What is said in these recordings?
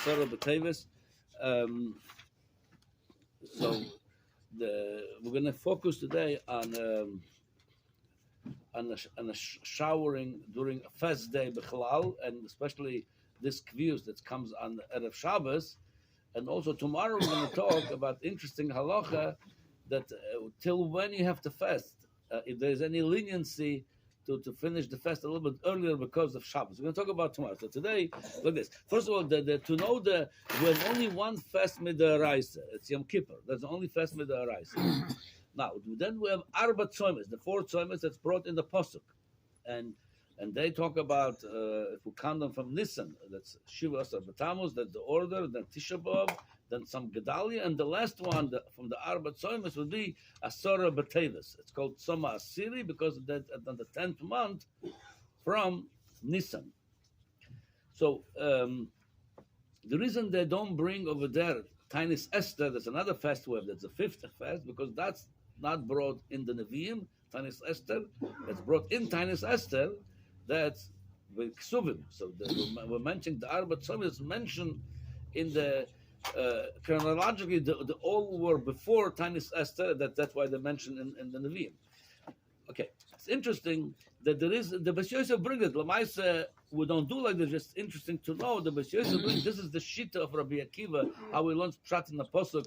Asara B'teves. So we're going to focus today on a showering during a fast day b'chalal, and especially this kvius that comes on the erev Shabbos. And also tomorrow we're going to talk about interesting halacha that till when you have to fast, if there's any leniency to finish the fast a little bit earlier because of Shabbos. We're going to talk about tomorrow. So today, look at this. First of all, to know we have only one fast mid'oraisa. It's Yom Kippur. That's the only fast mid'oraisa. Now, then we have Arba Tzoymes, the 4 Tzoymes that's brought in the Pasuk. And they talk about, if we count them from Nisan, that's Hilchos Asara B'teves, that's the order, then Tisha B'av, then some Gedalia, and the last one from the Arba Tzoymes would be Asara B'teves. It's called Tzoma Asiri because that's on the 10th month from Nisan. So the reason they don't bring over there Tainis Esther, there's another fast web, that's the 5th fast, because that's not brought in the Nevi'im, Tainis Esther, that's brought in Tainis Esther, that's with Ksuvim. So we're mentioning the Arba Tzoyim is mentioned in the chronologically, the all were before Tainis Esther. That's why they mentioned in the Nevi'im. Okay, it's interesting that there is the Beis Yosef brings it. Lamaisa, we don't do like this. Just interesting to know the Beis Yosef brings. This is the shita of Rabbi Akiva. How we learn pshat in the pasuk.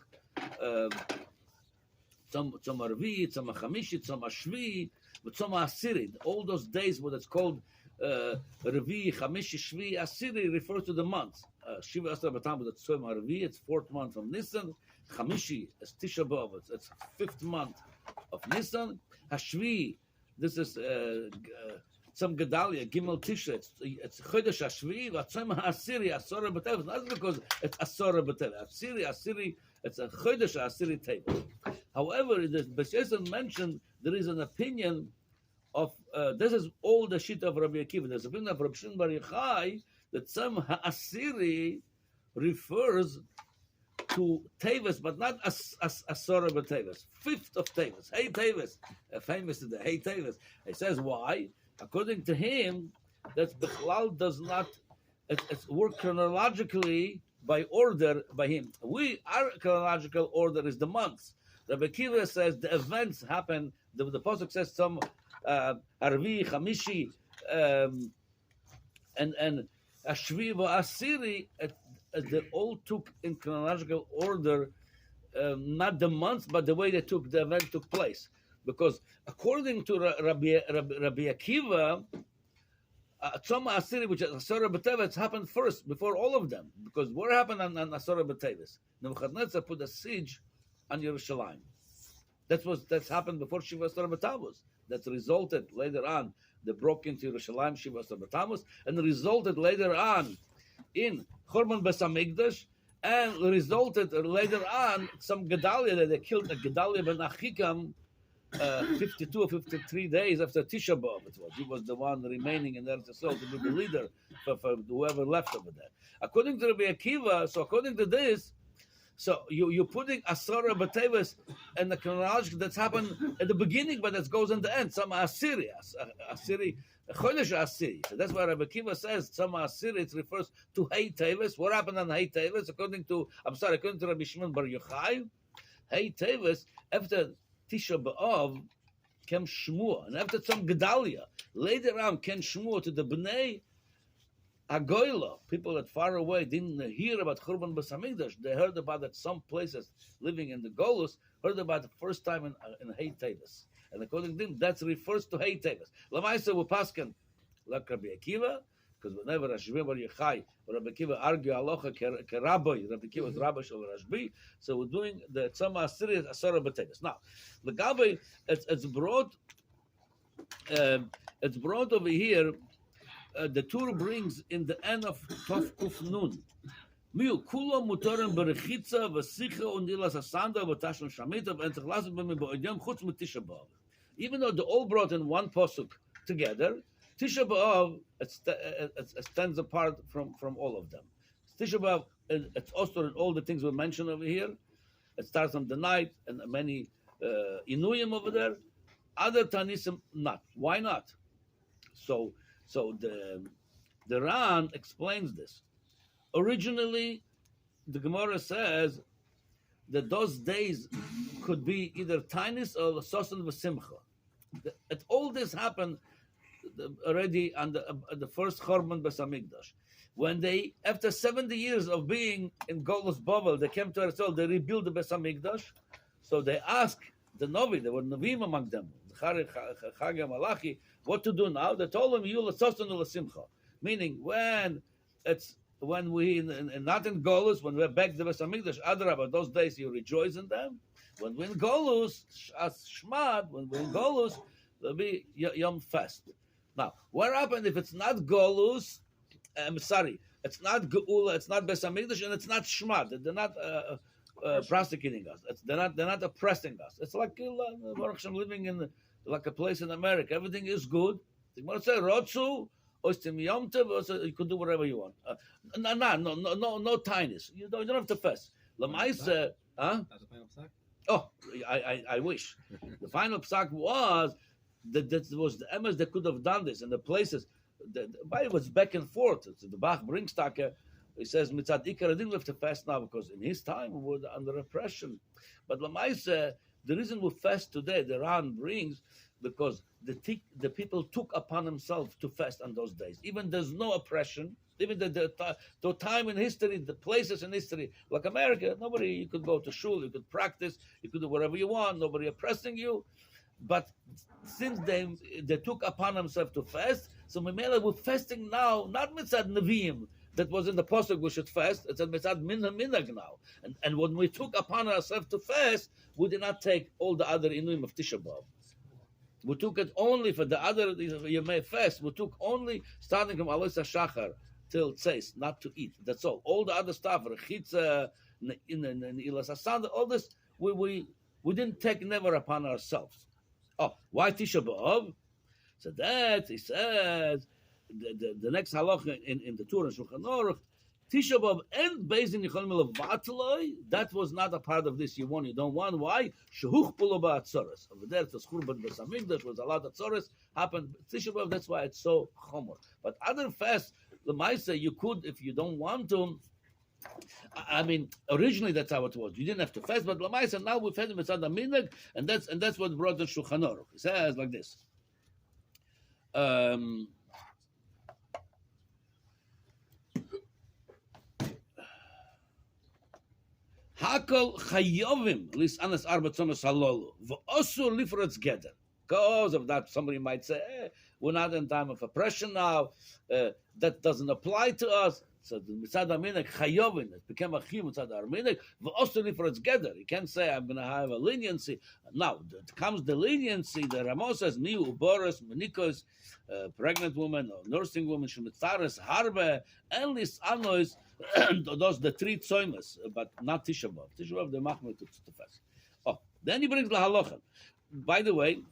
Tzom Arvi, Tzom Chamishi, Tzom Shvi, Tzom Asiri. All those days, what it's called Revi, Chamishi, Shvi, Asiri refers to the months. Shiva Asara B'teves, that's Tzom Arvi. It's 4th month from Nisan. Chamishi is Tisha B'av. It's 5th month of Nisan. Hashvi, this is some Gedalia, Gimel Tisha. It's Chodesh Hashvi, Vatzom Asiri, Asara B'teves. Not because it's Asara B'teves. Asiri, it's a Chodesh Asiri table. However, the Beis Yosef mentioned there is an opinion of this is all the shit of Rabbi Akiva. There's an opinion of Rabbi Shimon Bar Yochai that some Asiri refers to Teves, but not Asara B'teves. 5th of Teves. Hey Teves, famous in the Hey Teves. He says why? According to him, that Bechlal does not. It's work chronologically by order by him. Our chronological order is the months. Rabbi Akiva says the events happen. The pasuk says some Arvi, Chamishi, and Ashvi Asiri. They all took in chronological order, not the months, but the way the event took place. Because according to Rabbi Akiva, Tzoma Asiri, which is Asara B'teves, happened first before all of them. Because what happened on Asara B'teves? Nebuchadnezzar put a siege on Yerushalayim. That's happened before Shiva Asara B'teves. That resulted later on. They broke into Yerushalayim, Shiva Asara B'teves, and resulted later on in Churban Beis Hamikdash, and resulted later on some Gedalia that they killed a Gedalia ben Achikam 52 or 53 days after Tisha B'av. He was the one remaining in Eretz Yisrael to be the leader for whoever left over there. According to Rabbi Akiva, so according to this, so you're putting Asara B'teves and the chronology that's happened at the beginning, but that goes in the end. Some Asiri, Chodesh Asiri. So that's why Rabbi Akiva says some Asiri. It refers to Hey Teves. What happened on Hey Teves? According to Rabbi Shimon Bar Yochai, Hey Teves after Tisha B'av came Shmua, and after some Gedalia later on came Shmua to the Bnei Agoyla, people that far away didn't hear about Churban Beis Hamikdash. They heard about that some places living in the Golus heard about the first time in Hey Teves. And according to them, that refers to Hey Teves. Lamaisa will paskin like Rabbi Akiva, because whenever Rashbi Bar Yochai or Rabbi Akiva argue halacha kerabbi, Rabbi Akiva is Rabbi Shal Rashbi, so we're doing the Tzoma Asiri Asara B'teves. Now, the Gabi, it's brought over here. The Tur brings in the end of Tov Kuf Nun. Miu kulo mutorim berechitza v'sicha und ilas asanda v'tashon shamita v'entzach b'mi b'odyam chutz Tisha B'av. Even though they all brought in one pasuk together, Tisha B'av it stands apart from all of them. Tisha B'av, it's also in all the things we mentioned over here. It starts on the night and many inuyim over there. Other Tanisim not. Why not? So the Ran explains this. Originally, the Gemara says that those days could be either tainis or sosan v'simcha. All this happened already on the first Chorban Beis Hamikdash. When they, after 70 years of being in Golus Bavel, they came to Eretz, they rebuilt the Beis Hamikdash. So they asked the Novi, there were Novim among them, Chagam Malachi, what to do now? They told them, you l'sosan l'simcha. Meaning, when we not in Golus, when we're back to the Beis Hamikdash, Adrabah, those days you rejoice in them. When we're in Golus, as Shmad, when we're in Golus, there'll be Yom Fest. Now, what happened if it's not Golus? It's not Geula, it's not Beis Hamikdash, and it's not Shmad. They're not prosecuting us. They're not oppressing us. It's like living in like a place in America. Everything is good. The Gemara says, Rotsu, Ostim Yom Tov, you could do whatever you want. No tinies. You don't have to fast. Lamaisa, huh? That's the final psak? Oh, I wish. The final psak was that was the emes that could have done this, and the places. But it was back and forth. So the Bach brings Taka. He says Mitzad Ikar didn't have to fast now because in his time we were under oppression. But Lamaisa, the reason we fast today, the Ran brings, because the people took upon themselves to fast on those days. Even there's no oppression. Even the time in history, the places in history, like America, nobody, you could go to shul, you could practice, you could do whatever you want, nobody oppressing you. But since they took upon themselves to fast, so Memela, we're fasting now, not Mitzad Nevi'im, that was in the Pasuk we should fast, it's a Mitzad Minhag now. And when we took upon ourselves to fast, we did not take all the other Inuim of Tisha B'Av. We took it only for the other, you may fast, we took only, starting from Alois HaShachar till Tzeis, not to eat. That's all. All the other stuff, Rechitza, Hilchos Asara, all this, we didn't take never upon ourselves. Oh, why Tisha B'Av? So that, he says, the next halacha in the Torah Shulchan Aruch, Tisha B'Av and based in Yicholim Levatloi, that was not a part of this. You want, you don't want. Why? Shehuch Pulo Ba'atzoros. Over there, it's Churban Beis Hamikdash, was a lot of Tzoros happened. Tisha B'Av, that's why it's so chomer. But other fasts, the Maisa, you could, if you don't want to. I mean, originally that's how it was. You didn't have to fast, but Lamaisa, now we've had him at the minhag, and that's what brought the Shulchan Aruch. He says like this. Hakol chayovim lisanas arba tzonos halolu v'osur lifratz geder. Because of that, somebody might say, we're not in time of oppression now. That doesn't apply to us. So the Mitzad HaMinhag Chayovin, it became a Chiyuv Mitzad HaMinhag, v'osuli for its gather. You can't say, I'm going to have a leniency. Now, it comes the leniency, the Ramos says, Miu, Uboros, Menikos, pregnant woman, or nursing woman, Shemitzares, Harbe, Enlis, Anois, those the three tzoimas, but not Tisha B'Av. Tisha B'Av, the Machmir to fast. Oh, then he brings the halacha. By the way,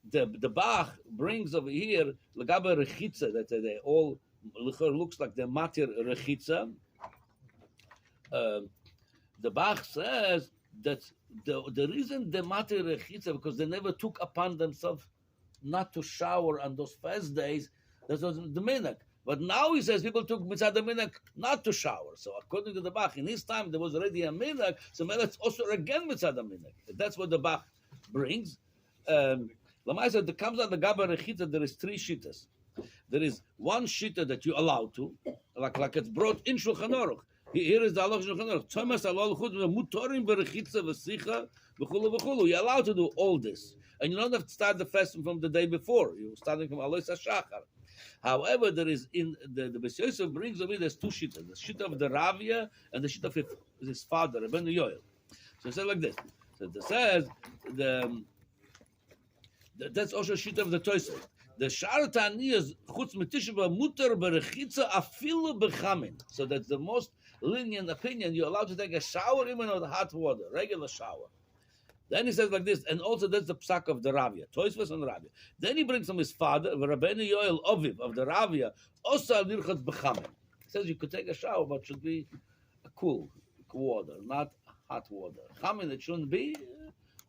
the Bach brings over here, L'gabe Rechitza, that they all, looks like the matir rechitza. The Bach says that the reason the matir rechitza, because they never took upon themselves not to shower on those fast days. That was the minhag. But now he says people took mitzad the minhag not to shower. So according to the Bach, in his time there was already a minhag. So let's also again mitzad the minhag. That's what the Bach brings. Lamaisa, that comes out the Gaba Rechitza. There is three shittas. There is one shita that you allow to, like it's brought in Shulchan Aruch. Here is the Halacha Shulchan Aruch. Thomas alol chut mutorim berechitza v'sicha v'chulu v'chulu. You're allowed to do all this, and you don't have to start the fasting from the day before. You're starting from Alois HaShachar. However, there is in the Beis Yosef brings over there's two shitas: the shita of the Ravia and the shita of his father, Rabbeinu Yoel. So it says like this. So it says that's also shita of the Tosfos. The Shartani is chutz mitishuva muter berechitza afilu bechamin. So that's the most lenient opinion. You're allowed to take a shower even with hot water, regular shower. Then he says like this, and also that's the psak of the Ravia, Tosfos and Ravia. Then he brings from his father, Rabbeinu Yoel Oviv of the Ravia, osa lirchatz bechamin. He says you could take a shower, but it should be a cool water, not hot water. Chamin, it shouldn't be.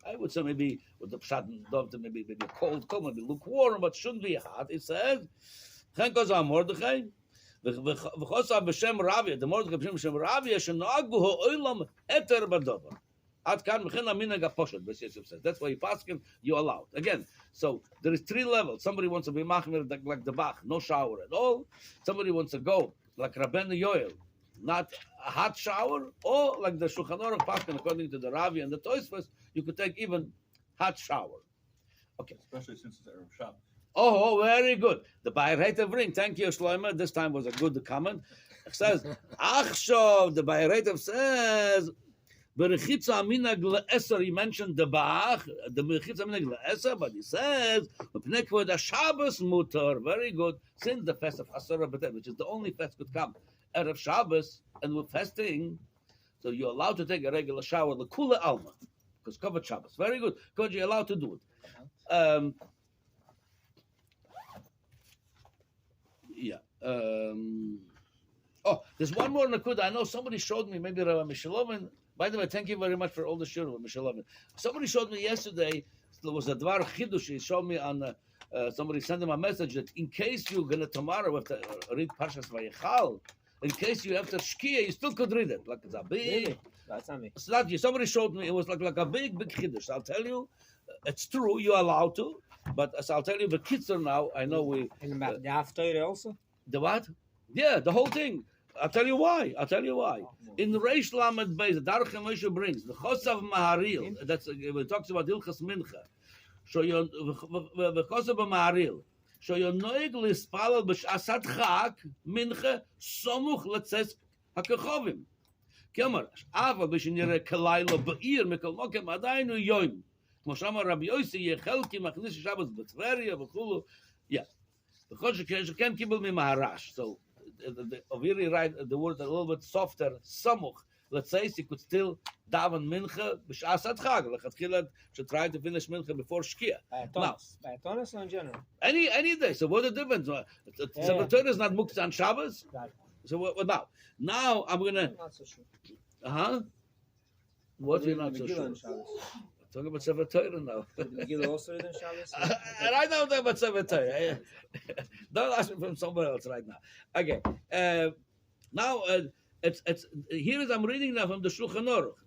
I would say maybe with the pshat dove, maybe cold, maybe lukewarm, but shouldn't be hot. It says, "Chen goes on Mordechai, v'chosav b'shem Ravia. The more b'shem Ravia shenagu ha'olam heter b'davar. Ad kan mechina minhag haposhet. Yosef says that's why you pass him. You allow it. Again. So there is 3 levels. Somebody wants to be machmir like the Bach, no shower at all. Somebody wants to go like Rabbeinu Yoel, not a hot shower, or like the Shulchan Aruch Paskin, according to the Ravi and the Tosfos, you could take even hot shower. Okay. Especially since it's erev Shabbos. Oh, very good. The Bayreitev ring. Thank you, Shlomo. This time was a good comment. It says, Achshov, the Bayreitev says, Berechitza Aminag Le'eser, he mentioned the Bach, the Berechitza Aminag Le'eser, but he says, the Shabbos mutar, very good, since the fest of Asara B'teves, which is the only fest could come, erev Shabbos, and we're fasting, so you're allowed to take a regular shower, the Kula Alma, because covered Shabbos, very good, because you're allowed to do it. Oh, there's one more nakuda. I know somebody showed me, maybe Rabbi Mishalovin. By the way, thank you very much for all the shiur, Mishalovin. Somebody showed me yesterday, there was a dvar chidush. He showed me on, somebody sent him a message that in case you're going to tomorrow have to read Parshas Vayichal, in case you have to shkia, you still could read it. Like it's a big... Really? That's not me. It's not you. Somebody showed me, it was like a big chidush. I'll tell you, it's true, you're allowed to, but as I'll tell you, the kids are now, I know we... And about the Haftarah also? The what? Yeah, the whole thing. I'll tell you why. In Reish Lamed Beis, the Darach Moshe brings the Chosav Maharil. That's when it talks about Hilchos Mincha. So you the Chosav Maharil. So you noig lispalel b'shasat chak mincha somuch letzes hakachovim. Kemar ava b'shinire kalaylo b'ir mikol mokem adaynu yoim. כמו שאמר רבי יוסי, יהיה חלקי מכניס שבס בטבריה וכולו. Yeah. Because you can't keep me maharash. So Oviri write the word a little bit softer, samuch. Let's say you could still daven mincha b'shasat chag. Lechatchila should try to finish mincha before shkia. By Atonis or in general? Any day. So what's the difference? Sefer Torah is not muktzah on Shabbos. Right. So what now? Now I'm gonna. Not so sure. What you're not so sure? Talking about Sefer Torah now. Megillah also read on Shabbos? Right now I'm talking about Sefer Torah. Don't ask me from somewhere else right now. Okay. Now it's here is I'm reading now from the Shulchan Aruch.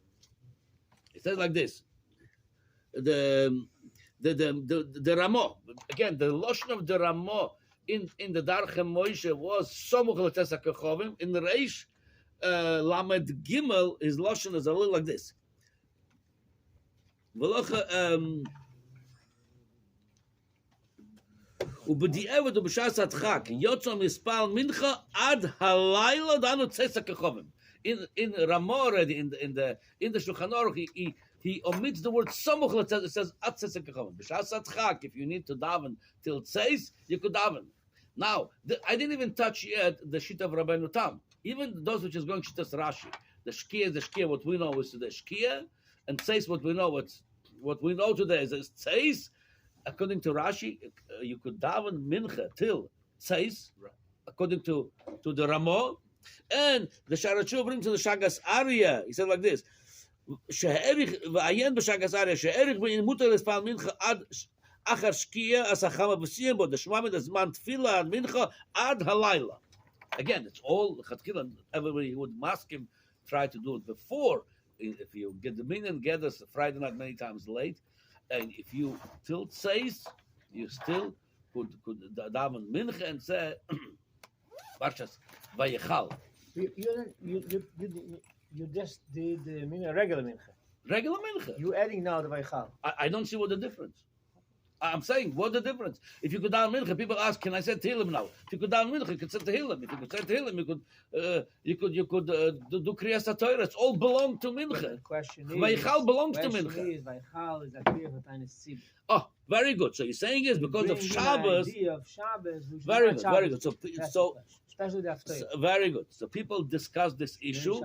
It says like this. The Ramo, again, the lotion of the Ramo in the Darche Moshe was Somuch L'Tes HaKechovim. In the Reish Lamed Gimel, his lotion is a little like this. ובדיעבד ובשעת הדחק יוצא מספר מנחה עד הלילה דנו צס הכוכבים. In Ramo already, in the Shulchan Aruch, he omits the word samuch letzes. It says at tzes hakachovim. B'shas adchak, if you need to daven till tzes, you could daven. Now, I didn't even touch yet the shita of Rabbeinu Tam. Even those which is going shitas Rashi. The shkia is the shkia. What we know is the shkia, and tzes what we know. What we know today is tzes. According to Rashi, you could daven mincha till tzes, according to the Ramo. And the Sharachu brings to the Shagas Arya. He said like this: "She'erich v'ayen b'Shagas Arya she'erich b'inmuter l'spal mincha ad achar shkia asachama b'siyim bo deshmamid azman tefila ad mincha ad halayla." Again, it's all chatkilan. Everybody would mask him, try to do it before. If you get the minyan get us Friday night many times late, and if you till says you still could daven mincha and say Parshas Vayichal. You just did the regular mincha. Regular mincha. You adding now the Vayichal. I don't see what the difference. I'm saying, what the difference? If you could down mincha, people ask, can I say Tehillim now? If you could down mincha, you could say Tehillim. If you could say Tehillim, you could do Kriyas HaTorah. It's all belong to mincha. The question is, Vayichal belongs to mincha. Vayichal is a clear for Tainis Tzibur. Oh, very good. So you're saying is because of Shabbos. Very good. So especially the Haftarah. Very good. So people discuss this issue.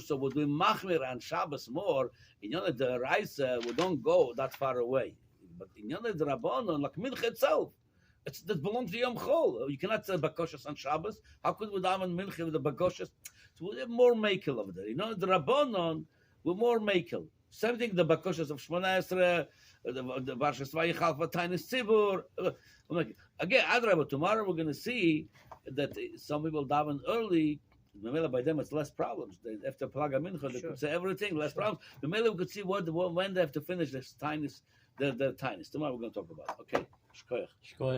So would we machmir on Shabbos more? In Yonah the Raisa, we don't go that far away. But in Yonah the Rabbanon, like Mincha itself, that belongs to Yom Chol. You cannot say Bakoshas on Shabbos. How could we daven Mincha with the Bakoshas? So we're more makel over there. You know, the Rabbanon, we're more makel. Same thing, the Bakoshas of Shmona Esrei, the Parshas Vayichal for Tainis Tzibur. Again, Adrabah, tomorrow we're going to see that some people daven early. Memela by them it's less problems. They, after Plaga Mincha, they Sure. could say everything, less Sure. problems. Memela we could see when they have to finish the tiniest. Tomorrow we're going to talk about. Okay. Shkoyach. Shkoyach.